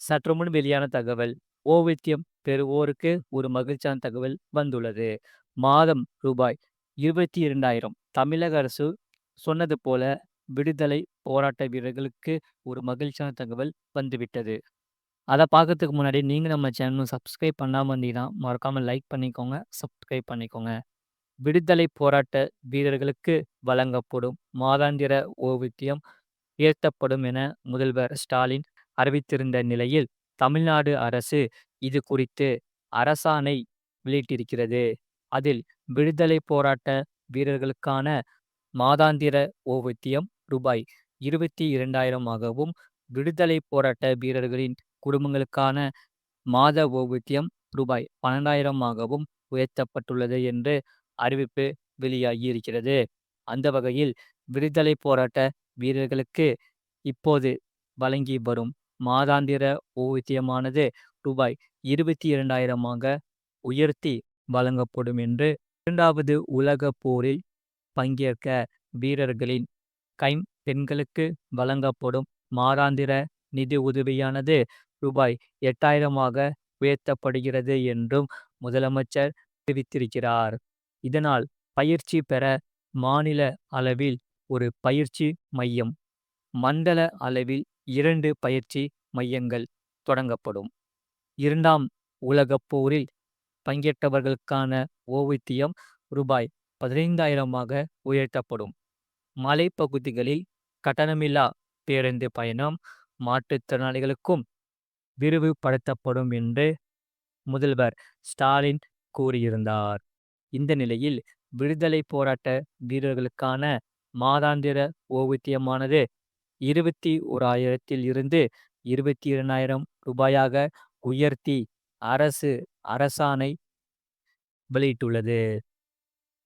சற்று முன் வெளியான தகவல். ஓய்வூதியம் பெறுவோருக்கு ஒரு மகிழ்ச்சியான தகவல் வந்துள்ளது. மாதம் ரூபாய் 22,000 தமிழக அரசு சொன்னது போல விடுதலை போராட்ட வீரர்களுக்கு ஒரு மகிழ்ச்சியான தகவல் வந்துவிட்டது. அத பார்க்கறதுக்கு முன்னாடி நீங்க நம்ம சேனல் சப்ஸ்கிரைப் பண்ணாம இருந்தீங்கன்னா, மறக்காம லைக் பண்ணிக்கோங்க, சப்ஸ்கிரைப் பண்ணிக்கோங்க. விடுதலை போராட்ட வீரர்களுக்கு வழங்கப்படும் மாதாந்திர ஓய்வூதியம் உயர்த்தப்படும் என முதல்வர் ஸ்டாலின் அறிவித்திருந்த நிலையில், தமிழ்நாடு அரசு இது குறித்து அரசாணை வெளியிட்டிருக்கிறது. அதில் விடுதலை போராட்ட வீரர்களுக்கான மாதாந்திர ஓய்வூதியம் ரூபாய் 22,000 ஆகவும், விடுதலை போராட்ட வீரர்களின் குடும்பங்களுக்கான மாத ஓய்வூதியம் ரூபாய் 12,000 ஆகவும் உயர்த்தப்பட்டுள்ளது என்று அறிவிப்பு வெளியாகியிருக்கிறது. அந்த வகையில் விடுதலை போராட்ட வீரர்களுக்கு இப்போது வழங்கி வரும் மாதாந்திர ஓய்வூதியமானது ரூபாய் 22,000 உயர்த்தி வழங்கப்படும் என்று 2வது உலகப் போரில் பங்கேற்க வீரர்களின் கைம்பெண்களுக்கு வழங்கப்படும் மாதாந்திர நிதி உதவியானது ரூபாய் 8,000 உயர்த்தப்படுகிறது என்றும் முதலமைச்சர் தெரிவித்திருக்கிறார். இதனால் பயிற்சி பெற மாநில அளவில் ஒரு பயிற்சி மையம், மண்டல அளவில் 2 பயிற்சி மையங்கள் தொடங்கப்படும். 2ஆம் உலகப் போரில் பங்கேற்றவர்களுக்கான ஓய்வூதியம் ரூபாய் 15,000 உயர்த்தப்படும். மலைப்பகுதிகளில் கட்டணமில்லா பேருந்து பயணம் மாற்றுத்திறனாளிகளுக்கும் விரிவுபடுத்தப்படும் என்று முதல்வர் ஸ்டாலின் கூறியிருந்தார். இந்த நிலையில் விடுதலை போராட்ட வீரர்களுக்கான மாதாந்திர ஓய்வூதியமானது 21,000 இருந்து 22,000 உயர்த்தி அரசாணை வெளியிட்டுள்ளது.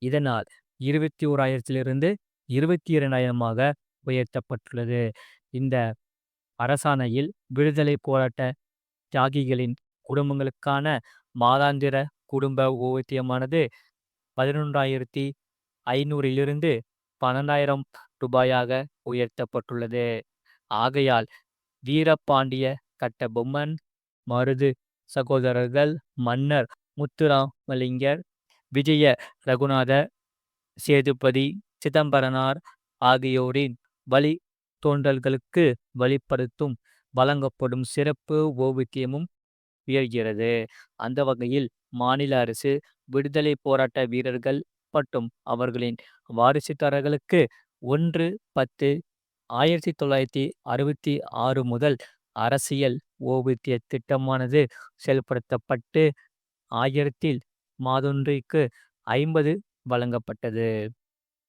இதனால் 21,000 22,000 உயர்த்தப்பட்டுள்ளது. இந்த அரசாணையில் விடுதலை போராட்ட தியாகிகளின் குடும்பங்களுக்கான மாதாந்திர குடும்ப ஓய்வூதியமானது 11,500 12,000 உயர்த்தப்பட்டுள்ளது. ஆகையால் வீரபாண்டிய கட்டபொம்மன், மருது சகோதரர்கள், மன்னர் முத்துராமலிங்கர், விஜய ரகுநாத சேதுபதி, சிதம்பரனார் ஆகியோரின் வழி தோன்றல்களுக்கு வழிப்படுத்தும் வழங்கப்படும் சிறப்பு ஓய்வூதியமும் உயர்கிறது. அந்த வகையில் மாநில அரசு விடுதலை போராட்ட வீரர்கள் மற்றும் அவர்களின் வாரிசுதாரர்களுக்கு 1/10/1966 முதல் அரசியல் ஓய்வூதிய திட்டமானது செயல்படுத்தப்பட்டு 1000 மாதொன்றிற்கு 50 வழங்கப்பட்டது.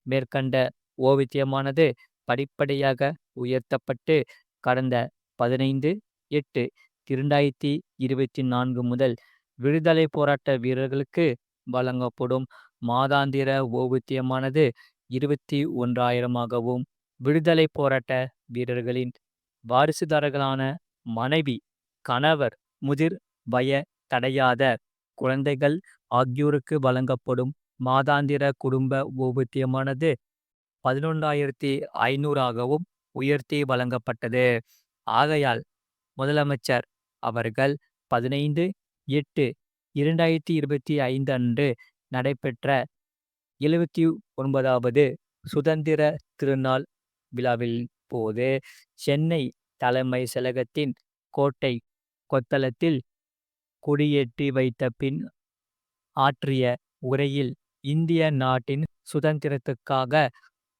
மேற்கண்ட ஓய்வூதியமானது படிப்படியாக உயர்த்தப்பட்டு கடந்த 15/8/2024 முதல் விடுதலை போராட்ட வீரர்களுக்கு வழங்கப்படும் மாதாந்திர ஓய்வூதியமானது 21,000 விடுதலை போராட்ட வீரர்களின் வாரிசுதாரர்களான மனைவி, கணவர், முதிர் வயதடையாத குழந்தைகள் ஆகியோருக்கு வழங்கப்படும் மாதாந்திர குடும்ப ஓய்வூதியமானது 11,500 உயர்த்தி வழங்கப்பட்டது. ஆகையால் முதலமைச்சர் அவர்கள் 15/8/2025 அன்று நடைபெற்ற 79வது சுதந்திர திருநாள் விழாவில் போது சென்னை தலைமை செயலகத்தின் கோட்டை கொத்தளத்தில் கொடியேற்றி வைத்த பின் ஆற்றிய உரையில் இந்திய நாட்டின் சுதந்திரத்துக்காக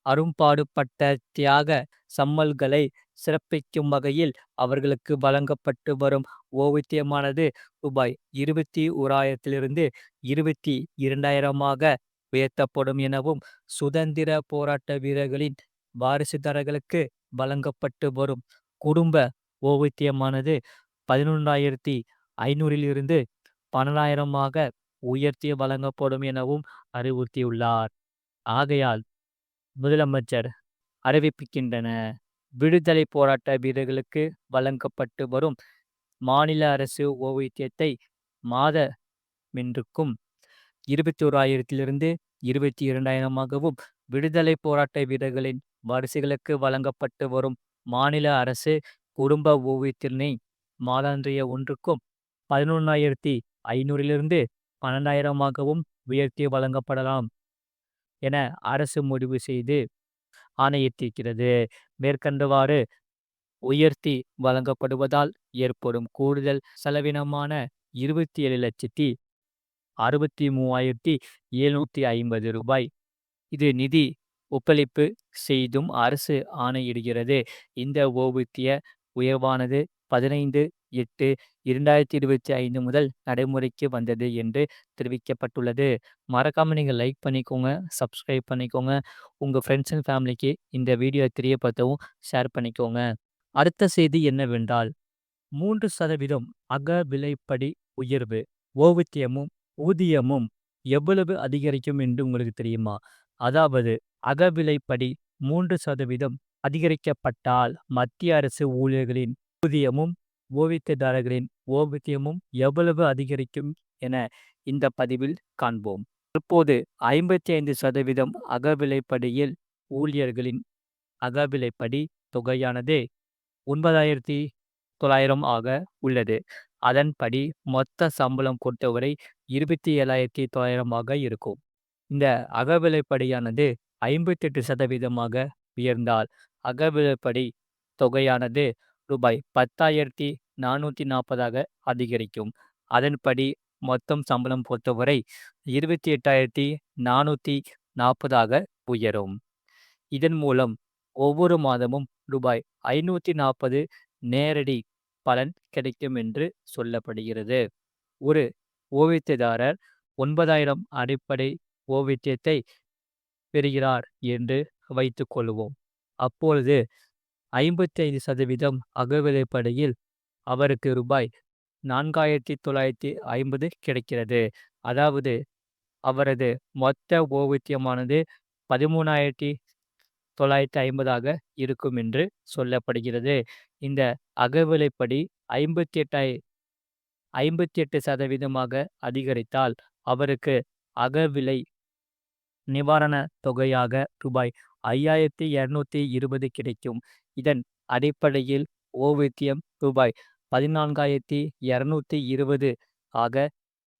அரும்பாடுபட்ட தியாக சம்மல்களை சிறப்பிக்கும் வகையில் அவர்களுக்கு வழங்கப்பட்டு வரும் ஓய்வூதியமானது ரூபாய் 21,000 22,000 உயர்த்தப்படும் எனவும், சுதந்திர போராட்ட வீரர்களின் வாரிசுதாரர்களுக்கு வழங்கப்பட்டு வரும் குடும்ப ஓய்வூதியமானது 11,500 12,000 உயர்த்தி வழங்கப்படும் எனவும் அறிவுறுத்தியுள்ளார். ஆகையால் முதலமைச்சர் அறிவிக்கின்றன. விடுதலை போராட்ட வீரர்களுக்கு வழங்கப்பட்டு வரும் மாநில அரசு ஓய்வூதியத்தை மாதமென்றுக்கும் 21,000 22,000 விடுதலை போராட்ட வீரர்களின் வாரிசுகளுக்கு வழங்கப்பட்டு வரும் மாநில அரசு குடும்ப ஓய்வூதியத்தினை மாதாந்திர ஒன்றுக்கும் 11,500 12,000 உயர்த்தி வழங்கப்படலாம் என அரசு முடிவு செய்து ஆணையிட்டிருக்கிறது. மேற்கண்டவாறு உயர்த்தி வழங்கப்படுவதால் ஏற்படும் கூடுதல் செலவினமான ரூ. 27,63,750. இது நிதி ஒப்பளிப்பு செய்தும் அரசு ஆணையிடுகிறது. இந்த ஓய்வூதிய உயர்வானது 15/8/2025 முதல் நடைமுறைக்கு வந்தது என்று தெரிவிக்கப்பட்டுள்ளது. மறக்காம நீங்க லைக் பண்ணிக்கோங்க, சப்ஸ்கிரைப் பண்ணிக்கோங்க. உங்க ஃப்ரெண்ட்ஸ் அண்ட் ஃபேமிலிக்கு இந்த வீடியோ தெரியப்படுத்தவும் ஷேர் பண்ணிக்கோங்க. அடுத்த செய்தி என்னவென்றால் 3% அகவிலைப்படி உயர்வு. ஓய்வூதியமும் ஊதியமும் எவ்வளவு அதிகரிக்கும் என்று உங்களுக்கு தெரியுமா? அதாவது அகவிலைப்படி 3% அதிகரிக்கப்பட்டால் மத்திய அரசு ஊழியர்களின் ஊதியமும் ஓய்வூதியதாரர்களின் ஓய்வூதியமும் எவ்வளவு அதிகரிக்கும் என இந்த பதிவில் காண்போம். தற்போது 55% அகவிலைப்படியில் ஊழியர்களின் அகவிலைப்படி தொகையானது 9,900 ஆக உள்ளது. அதன்படி மொத்த சம்பளம் பொறுத்தவரை 27,900 இருக்கும். இந்த அகவிலைப்படியானது 58% உயர்ந்தால் அகவிலைப்படி தொகையானது ரூபாய் 10,440 அதிகரிக்கும். அதன்படி மொத்தம் சம்பளம் பொறுத்தவரை 28,440 உயரும். இதன் மூலம் ஒவ்வொரு மாதமும் ரூபாய் 540 நேரடி பலன் கிடைக்கும் என்று சொல்லப்படுகிறது. ஒரு ஓய்வூதியதாரர் 9,000 அடிப்படை ஓய்வூதியத்தை பெறுகிறார் என்று வைத்துக் கொள்வோம். அப்பொழுது 55% அகவிலைப்படியில் அவருக்கு ரூபாய் 4,950 கிடைக்கிறது. அதாவது அவரது மொத்த ஓய்வூதியமானது 13,950 இருக்கும் என்று சொல்லப்படுகிறது. இந்த அகவிலைப்படி 58% அதிகரித்தால் அவருக்கு அகவிலை நிவாரண தொகையாக ரூபாய் 5,220 கிடைக்கும். இதன் அடிப்படையில் ஓய்வூதியம் ரூபாய் 14,220 ஆக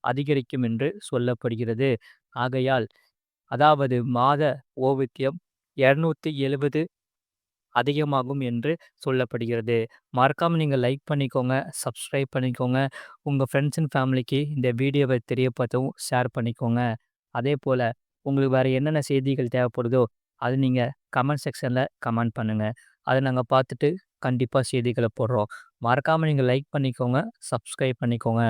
அதிகரிக்கும் என்று சொல்லப்படுகிறது. ஆகையால் அதாவது மாத ஓய்வூதியம் 270 அதிகமாகும் என்று சொல்லப்படுகிறது. மறக்காம நீங்க லைக் பண்ணிக்கோங்க, சப்ஸ்கிரைப் பண்ணிக்கோங்க. உங்க ஃப்ரெண்ட்ஸ் அண்ட் ஃபேமிலிக்கு இந்த வீடியோவை தெரியப்படுத்தவும் ஷேர் பண்ணிக்கோங்க. அதேபோல உங்களுக்கு வேற என்னென்ன செய்திகள் தேவைப்படுதோ அது நீங்க கமெண்ட் செக்ஷன்ல கமெண்ட் பண்ணுங்க. அதை நாங்க பார்த்துட்டு கண்டிப்பா செய்திகளை போடுறோம். மறக்காம நீங்க லைக் பண்ணிக்கோங்க, சப்ஸ்கிரைப் பண்ணிக்கோங்க.